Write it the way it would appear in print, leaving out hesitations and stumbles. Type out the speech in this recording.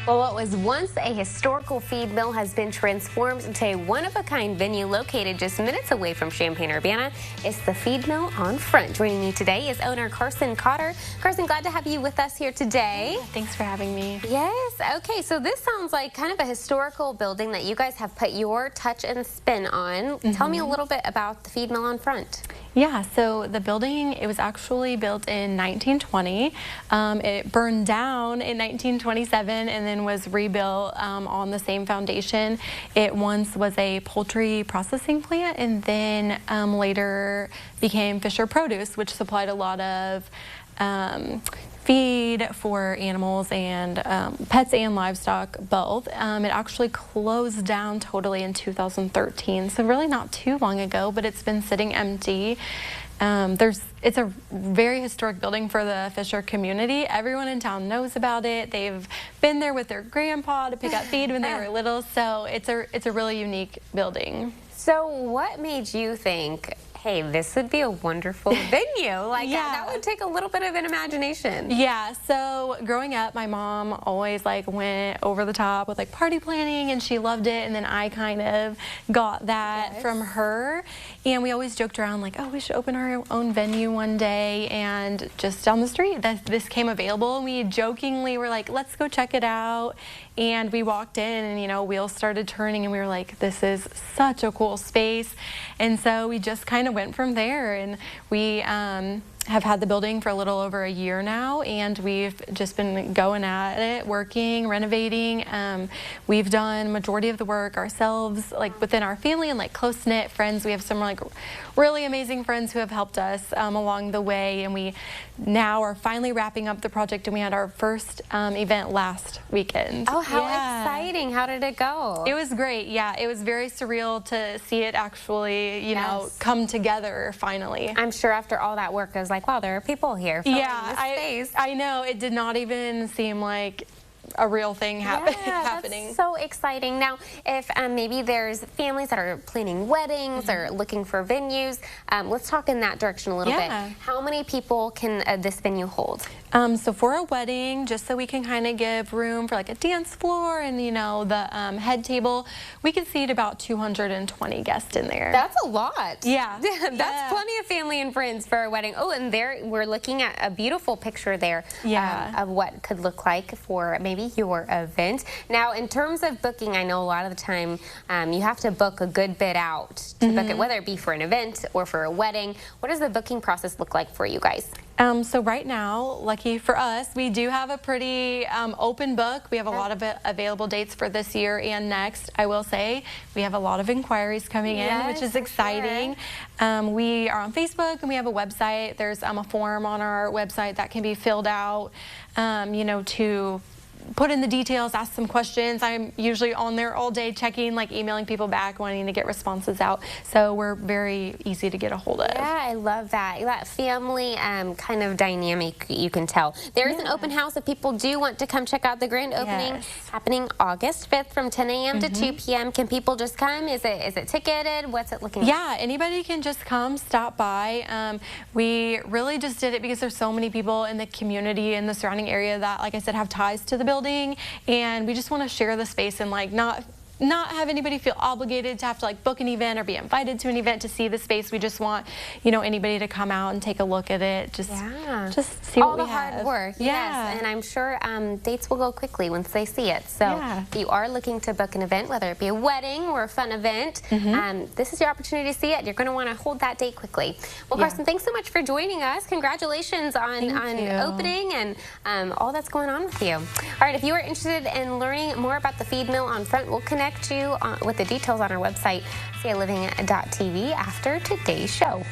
Well, what was once a historical feed mill has been transformed into a one-of-a-kind venue located just minutes away from Champaign-Urbana. It's the Feed Mill on Front. Joining me today is owner Carson Cotter. Carson, glad to have you with us here today. Thanks for having me. Yes. Okay, so this sounds like kind of a historical building that you guys have put your touch and spin on. Tell me a little bit about the Feed Mill on Front. Yeah, so the building, it was actually built in 1920. It burned down in 1927 and then was rebuilt on the same foundation. It once was a poultry processing plant and then later became Fisher Produce, which supplied a lot of feed for animals and pets and livestock both. It actually closed down totally in 2013, so really not too long ago, but it's been sitting empty. It's a very historic building for the Fisher community. Everyone in town knows about it. They've been there with their grandpa to pick up feed when they were little, so it's a really unique building. So what made you think, hey, this would be a wonderful venue? Like, that would take a little bit of an imagination. Yeah, so growing up, my mom always went over the top with party planning, and she loved it, and then I kind of got that from her. And we always joked around oh, we should open our own venue one day, and just down the street this came available, and we jokingly were like, let's go check it out. And we walked in, and wheels started turning, and we were like, this is such a cool space. And so we just kind of went from there, and we have had the building for a little over a year now, and we've just been going at it, working, renovating. We've done majority of the work ourselves, within our family and close-knit friends. We have some really amazing friends who have helped us along the way, and we now are finally wrapping up the project, and we had our first event last weekend. Oh, how exciting. How did it go? It was great. Yeah, it was very surreal to see it actually, come together finally. I'm sure after all that work, I was like, wow, there are people here filling this space. I know. It did not even seem like a real thing happening. That's so exciting. Now, if maybe there's families that are planning weddings or looking for venues, let's talk in that direction a little bit. How many people can this venue hold? So for a wedding, just so we can kind of give room for a dance floor and the head table, we could seat about 220 guests in there. That's a lot. Yeah. That's plenty of family and friends for a wedding. Oh, and there we're looking at a beautiful picture there of what could look like for maybe your event. Now, in terms of booking, I know a lot of the time you have to book a good bit out to book it, whether it be for an event or for a wedding. What does the booking process look like for you guys? So right now, lucky for us, we do have a pretty open book. We have a lot of available dates for this year and next. I will say we have a lot of inquiries coming in, which is exciting. We are on Facebook, and we have a website. There's a form on our website that can be filled out, to put in the details, ask some questions. I'm usually on there all day checking, emailing people back, wanting to get responses out. So we're very easy to get a hold of. Yeah, I love that. That family kind of dynamic, you can tell. There is an open house if people do want to come check out the grand opening happening August 5th from 10 a.m. to 2 p.m. Can people just come? Is it ticketed? What's it looking like? Yeah, anybody can just come, stop by. We really just did it because there's so many people in the community and the surrounding area that, like I said, have ties to the building, and we just want to share the space and not have anybody feel obligated to have to book an event or be invited to an event to see the space. We just want anybody to come out and take a look at it, just see all what we the have. hard work. Yes, and I'm sure dates will go quickly once they see it. So if you are looking to book an event, whether it be a wedding or a fun event, this is your opportunity to see it. You're going to want to hold that date quickly. Well, Carson, thanks so much for joining us. Congratulations on opening and all that's going on with you. All right, if you are interested in learning more about the Feed Mill on Front, we'll connect you with the details on our website, cialiving.tv, after today's show.